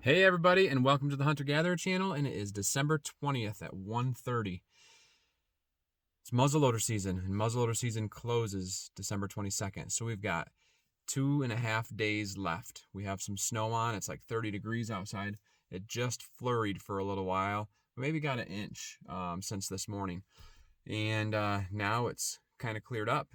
Hey everybody, and welcome to the Hunter Gatherer channel, and it is December 20th at 1:30. It's muzzleloader season, and muzzleloader season closes December 22nd. So we've got 2.5 days left. We have some snow on. It's like 30 degrees outside. It just flurried for a little while. We maybe got an inch since this morning. And now it's kind of cleared up.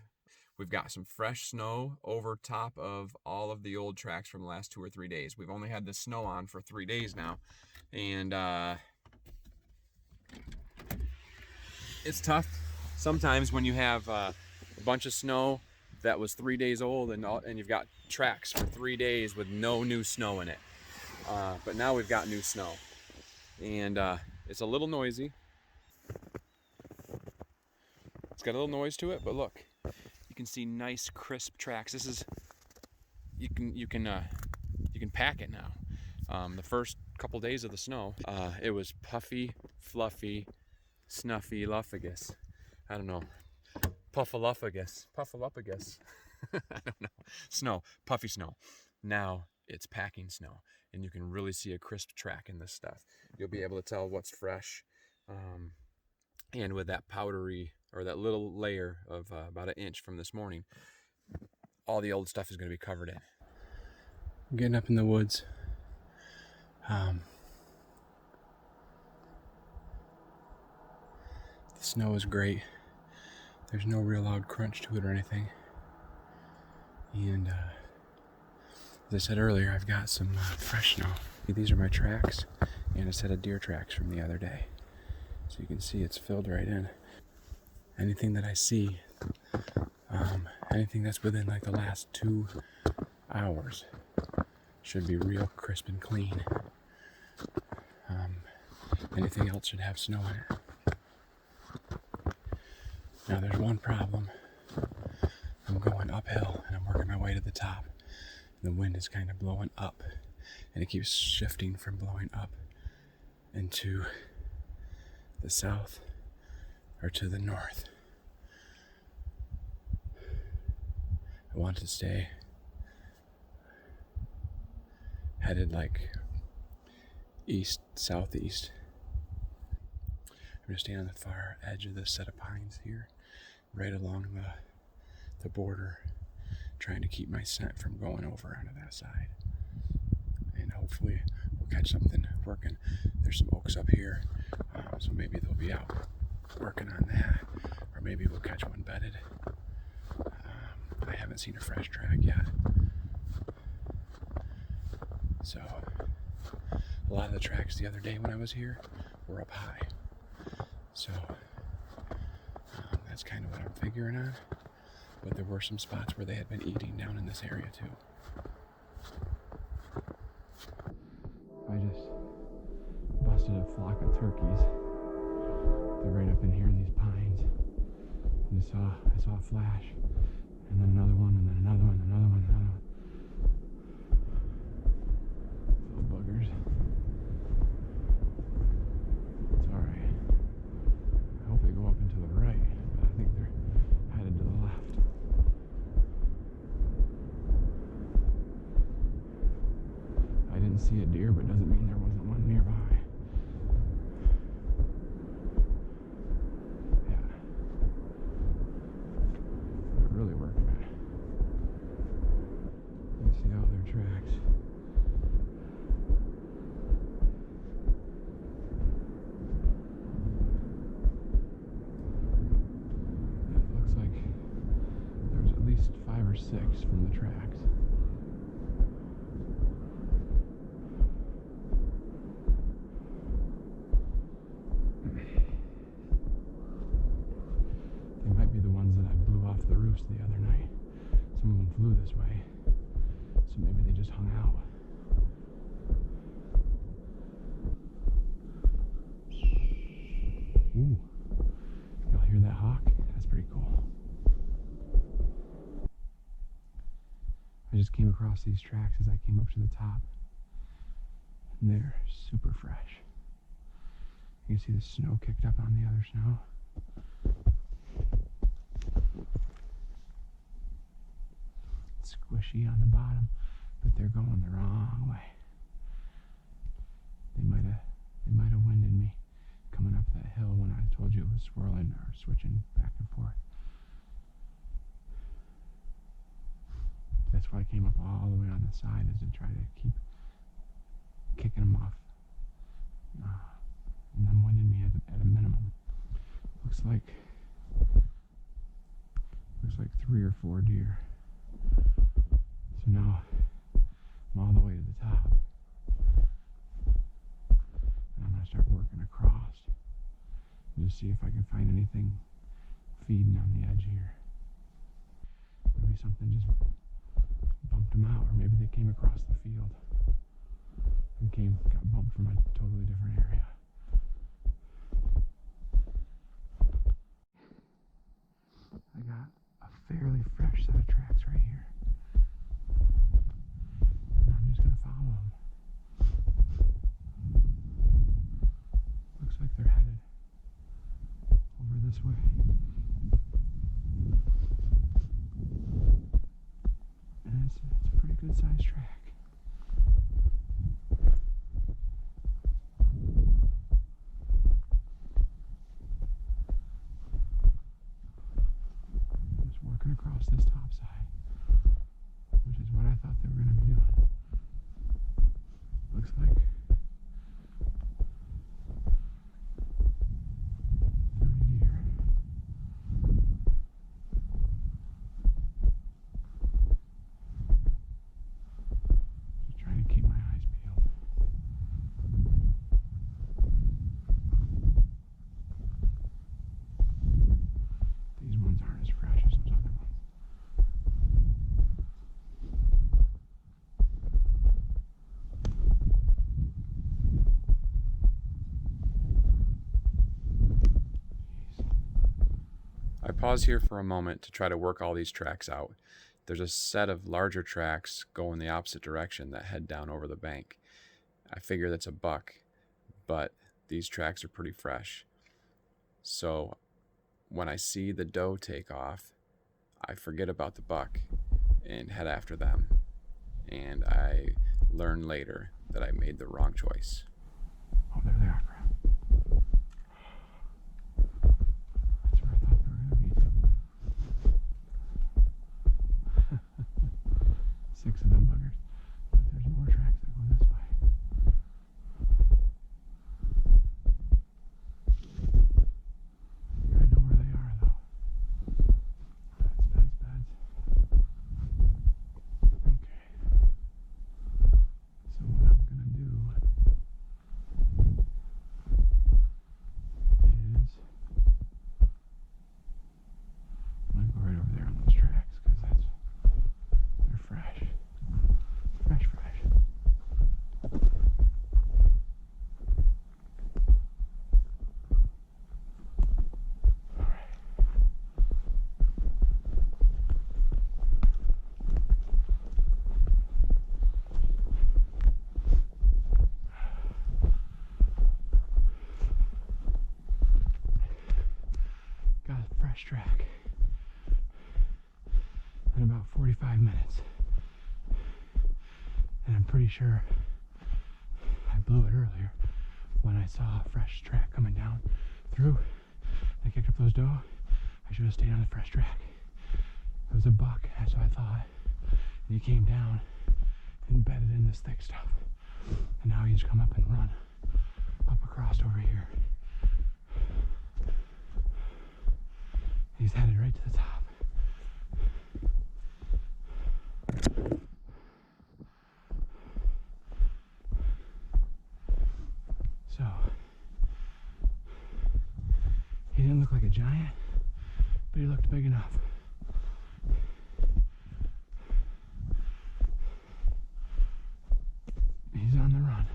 We've got some fresh snow over top of all of the old tracks from the last 2 or 3 days. We've only had the snow on for 3 days now. And it's tough sometimes when you have a bunch of snow that was 3 days old and you've got tracks for 3 days with no new snow in it. But now we've got new snow. And it's a little noisy. It's got a little noise to it, but look. You can see nice crisp tracks. This is you can pack it now. The first couple days of the snow, it was puffy, fluffy, snuffy, luffagus. I don't know, puffaluffagus. I don't know. Snow, puffy snow. Now it's packing snow, and you can really see a crisp track in this stuff. You'll be able to tell what's fresh, and with that powdery, or that little layer of about an inch from this morning, all the old stuff is going to be covered in. I'm getting up in the woods. The snow is great. There's no real loud crunch to it or anything. And as I said earlier, I've got some fresh snow. These are my tracks and a set of deer tracks from the other day. So you can see it's filled right in. Anything that I see, anything that's within like the last 2 hours should be real crisp and clean. Anything else should have snow in it. Now there's one problem. I'm going uphill and I'm working my way to the top. And the wind is kind of blowing up, and it keeps shifting from blowing up into the south or to the north. I want to stay headed like east, southeast. I'm going to stay on the far edge of this set of pines here, right along the border, trying to keep my scent from going over onto that side. And hopefully we'll catch something working. There's some oaks up here, so maybe they'll be out working on that, or maybe we'll catch one bedded. I haven't seen a fresh track yet. So a lot of the tracks the other day when I was here were up high. So that's kind of what I'm figuring on. But there were some spots where they had been eating down in this area too. I just busted a flock of turkeys. They're right up in here in these pines. And I saw a flash, and then another one, and then another one, another one, another one. Little buggers. It's alright. I hope they go up and to the right, but I think they're headed to the left. I didn't see a deer, but doesn't mean there wasn't one nearby. Really working it. You see all their tracks. It looks like there's at least 5 or 6 from the tracks. They might be the ones that I blew off the roofs the other night. Some of them flew this way, so maybe they just hung out. Ooh, y'all hear that hawk? That's pretty cool. I just came across these tracks as I came up to the top, and they're super fresh. You can see the snow kicked up on the other snow. It's squishy on the bottom, but they're going the wrong way. was swirling or switching back and forth. That's why I came up all the way on the side, is to try to keep kicking them off. And them winding me at a minimum. Looks like 3 or 4 deer. So now I'm all the way to the top. And I'm going to start working across and just see if I can find anything feeding on the edge here. Maybe something just bumped them out, or maybe they came across the field and got bumped from a totally different area. I got a fairly fresh set of tracks right here, and I'm just going to follow them. Looks like they're headed over this way. And it's a pretty good sized track. Just working across this top side, which is what I thought they were going to be doing. Looks like 30 deer. Just trying to keep my eyes peeled. These ones aren't as fresh as those other ones. I pause here for a moment to try to work all these tracks out. There's a set of larger tracks going the opposite direction that head down over the bank. I figure that's a buck, but these tracks are pretty fresh. So when I see the doe take off, I forget about the buck and head after them. And I learn later that I made the wrong choice. Oh, there they are, crap. That's where I thought they were going to be. 6 of them buggers. But there's more tracks that go this way. I know where they are, though. Beds. Okay. So what I'm going to do is I'm going to go right over there on those tracks, because they're fresh. Fresh. All right. Got a fresh track in about 45 minutes. And I'm pretty sure I blew it earlier when I saw a fresh track coming down through. I kicked up those doe. I should have stayed on the fresh track. It was a buck, that's what I thought. And he came down and bedded in this thick stuff. And now he's come up and run up across over here. He's headed right to the top. So, he didn't look like a giant, but he looked big enough. He's on the run.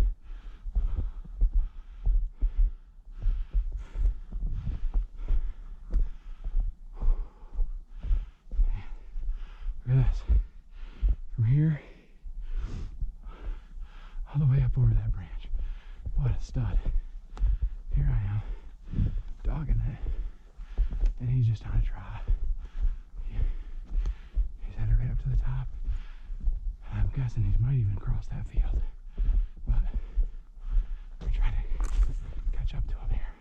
Look at this. From here all the way up over that branch. What a stud. Here I am, dogging it, and he's just on a trot. He's headed right up to the top, and I'm guessing he might even cross that field. But we're trying to catch up to him here.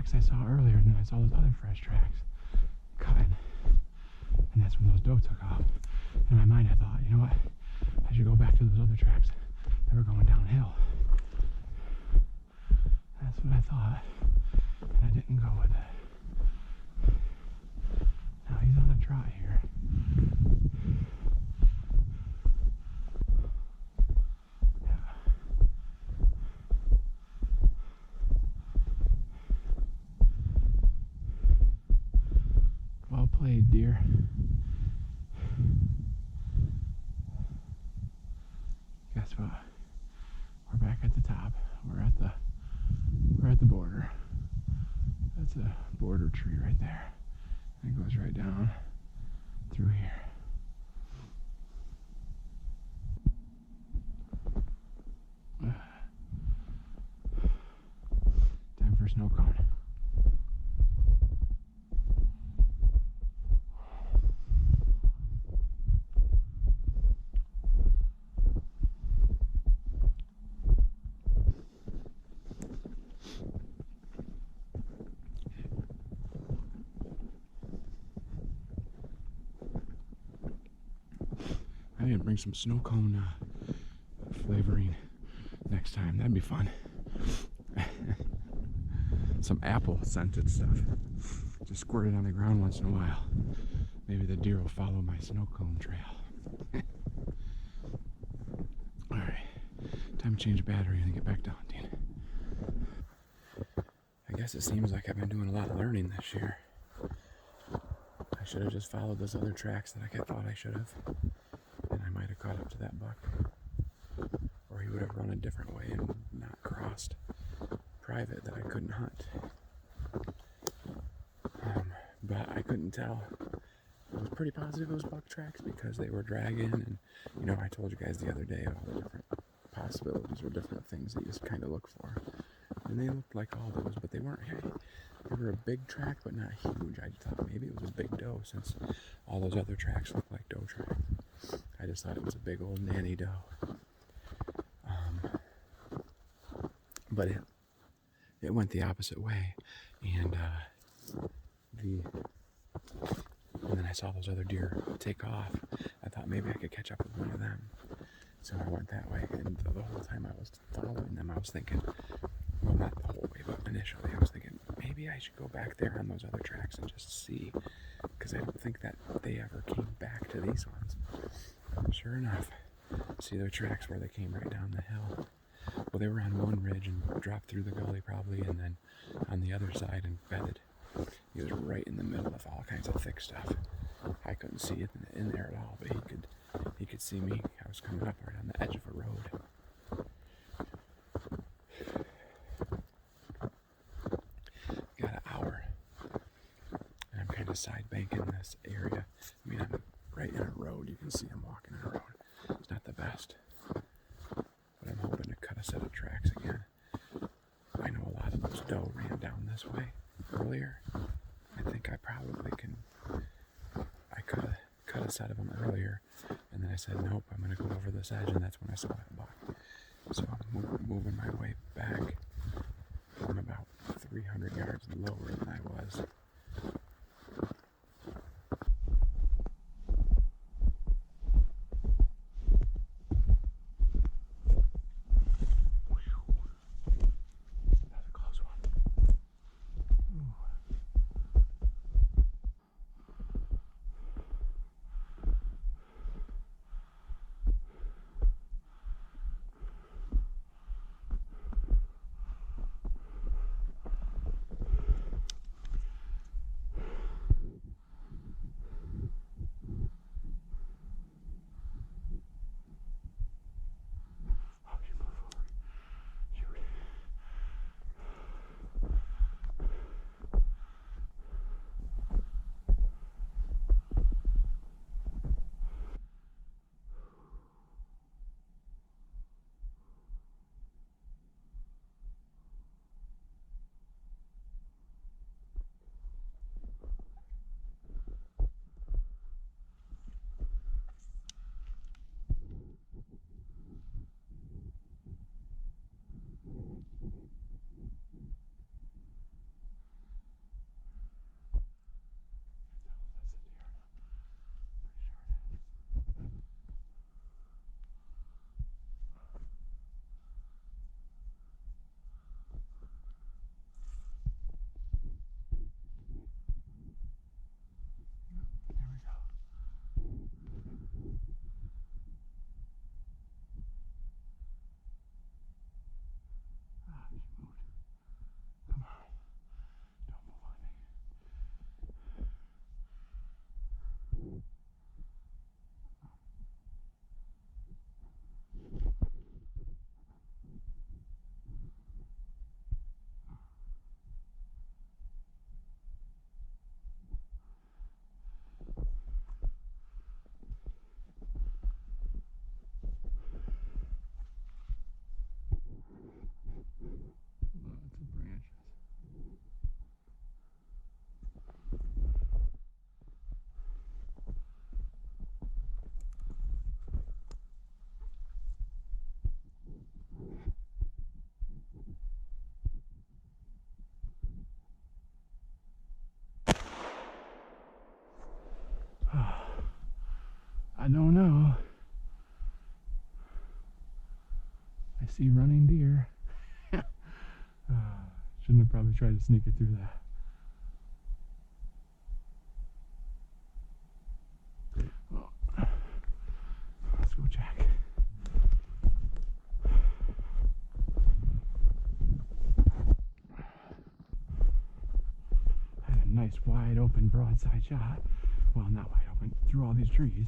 tracks I saw earlier, and then I saw those other fresh tracks coming. And that's when those doe took off. In my mind, I thought, you know what? I should go back to those other tracks that were going downhill. That's what I thought. And I didn't go with it. Now he's on a trot here. Well played, dear. Guess what? We're back at the top. We're at the border. That's a border tree right there. And it goes right down through here. Time for a snow cone. I didn't bring some snow cone flavoring next time. That'd be fun. Some apple scented stuff. Just squirt it on the ground once in a while. Maybe the deer will follow my snow cone trail. Alright, time to change the battery and get back to hunting. I guess it seems like I've been doing a lot of learning this year. I should have just followed those other tracks that I thought I should have. And I might have caught up to that buck. Or he would have run a different way and not crossed private that I couldn't hunt. But I couldn't tell. I was pretty positive it was buck tracks because they were dragging, and you know, I told you guys the other day all the different possibilities or different things that you just kind of look for. And they looked like all those, but they weren't heavy. They were a big track, but not huge. I thought maybe it was a big doe since all those other tracks look like doe tracks. I just thought it was a big old nanny doe. But it went the opposite way, and then I saw those other deer take off. I thought maybe I could catch up with one of them, so I went that way. And the whole time I was following them, I was thinking, well, not the whole way, but initially I was thinking maybe I should go back there on those other tracks and just see, because I don't think that they ever came back to these ones. Sure enough, see their tracks where they came right down the hill. Well, they were on one ridge and dropped through the gully probably, and then on the other side and bedded. He was right in the middle of all kinds of thick stuff. I couldn't see it in there at all, but he could see me. I was coming up right on the edge of a road. Got an hour, and I'm kind of side banking this area. I mean, I'm right in a road. You can see I'm walking in a road. It's not the best, but I'm hoping to cut a set of tracks again. I know a lot of those doe ran down this way earlier. I think I probably can. I cut a set of them earlier, and then I said nope, I'm gonna go over this edge, and that's when I saw that buck. So I'm moving my way back. I'm about 300 yards lower than I was. I don't know. I see running deer. Shouldn't have probably tried to sneak it through that. Well, let's go check. Had a nice wide open broadside shot. Well, not wide open, through all these trees.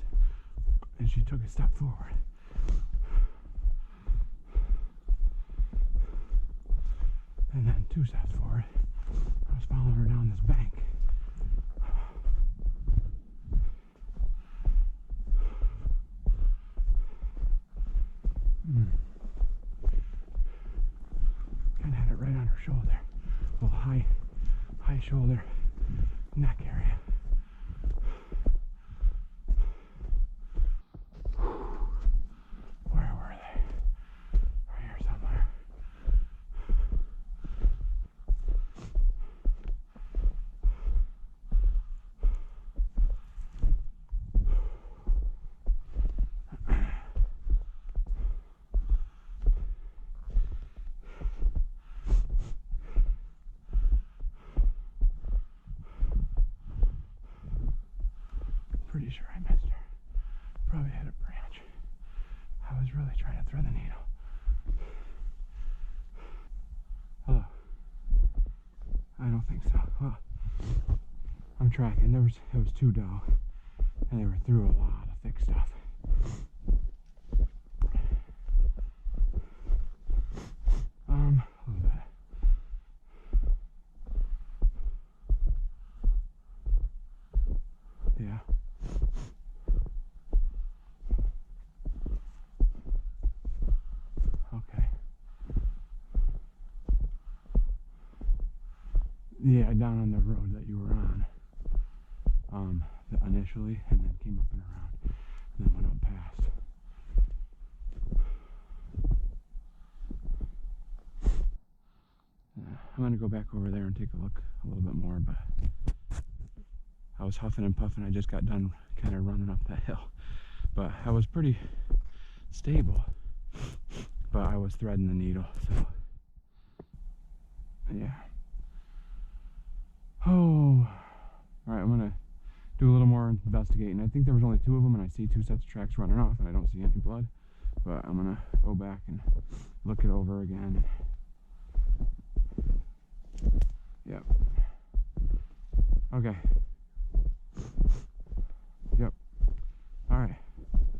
And she took a step forward. And then 2 steps forward. I was following her down this bank. Kind of had it right on her shoulder. Well, high shoulder, neck area. Where were they? Right here somewhere. Pretty sure I missed her. Probably hit a branch. I was really trying to thread the needle. Hello. I don't think so. Well, I'm tracking. It was 2 doe, and they were through a lot of thick stuff. A little bit. Yeah. Okay. Yeah, down on the road that you were on. Initially, and then came up and around, and then went up past. I'm gonna go back over there and take a look a little bit more, but I was huffing and puffing. I just got done kind of running up that hill, but I was pretty stable, but I was threading the needle, so yeah. Oh, all right, I'm gonna do a little more investigating. I think there was only 2 of them, and I see 2 sets of tracks running off, and I don't see any blood, but I'm gonna go back and look it over again. Yep. Okay. Yep. All right.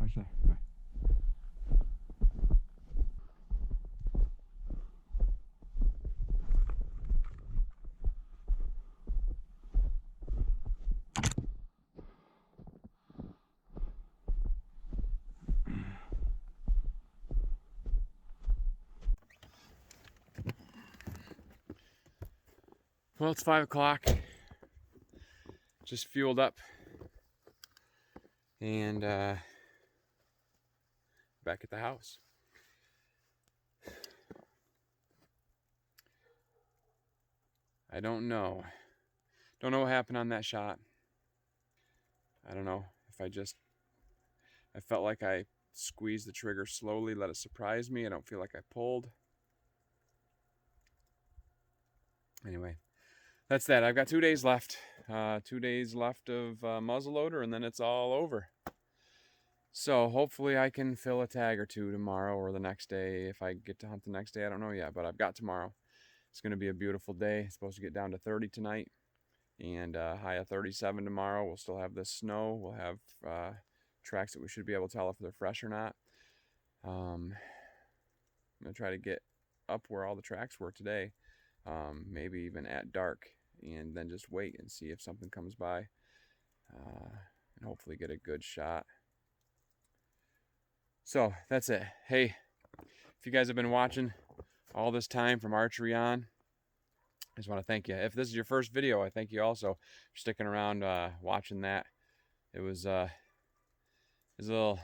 Watch that. Bye. Well, it's 5 o'clock. Just fueled up. And back at the house. I don't know. Don't know what happened on that shot. I don't know if I felt like I squeezed the trigger slowly, let it surprise me. I don't feel like I pulled. Anyway, that's that. I've got 2 days left. 2 days left of muzzleloader, and then it's all over. So hopefully I can fill a tag or 2 tomorrow or the next day. If I get to hunt the next day, I don't know yet, but I've got tomorrow. It's going to be a beautiful day. It's supposed to get down to 30 tonight, and high of 37 tomorrow. We'll still have this snow. We'll have tracks that we should be able to tell if they're fresh or not. I'm going to try to get up where all the tracks were today, maybe even at dark, and then just wait and see if something comes by, and hopefully get a good shot. So that's it. Hey, if you guys have been watching all this time from archery on, I just want to thank you. If this is your first video, I thank you also for sticking around watching that. It was a little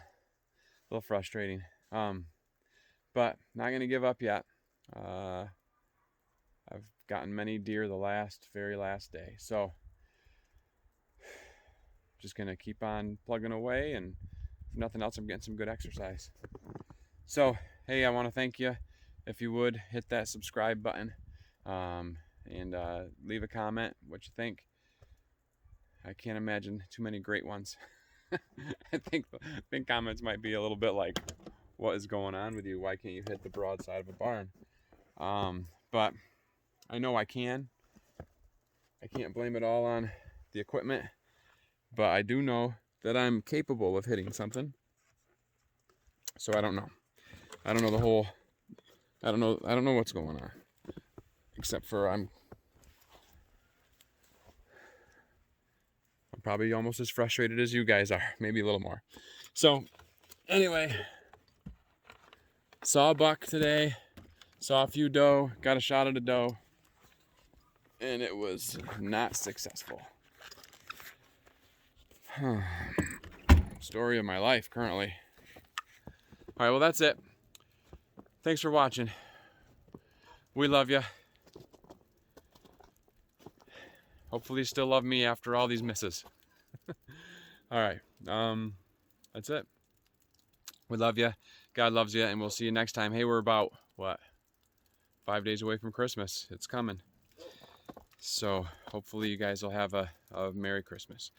frustrating, but not gonna give up yet. I've gotten many deer the very last day, so just gonna keep on plugging away and if nothing else, I'm getting some good exercise. So, hey, I want to thank you. If you would, hit that subscribe button, and leave a comment what you think. I can't imagine too many great ones. I think comments might be a little bit like, what is going on with you? Why can't you hit the broadside of a barn? But I know I can. I can't blame it all on the equipment, but I do know that I'm capable of hitting something. So I don't know. I don't know I don't know what's going on. Except for I'm probably almost as frustrated as you guys are, maybe a little more. So anyway, saw a buck today, saw a few doe, got a shot at a doe, and it was not successful. Story of my life currently. All right, well, that's it. Thanks for watching. We love you. Hopefully you still love me after all these misses. All right, that's it. We love you. God loves you, and we'll see you next time. Hey, we're about, what, 5 days away from Christmas. It's coming. So hopefully you guys will have a Merry Christmas.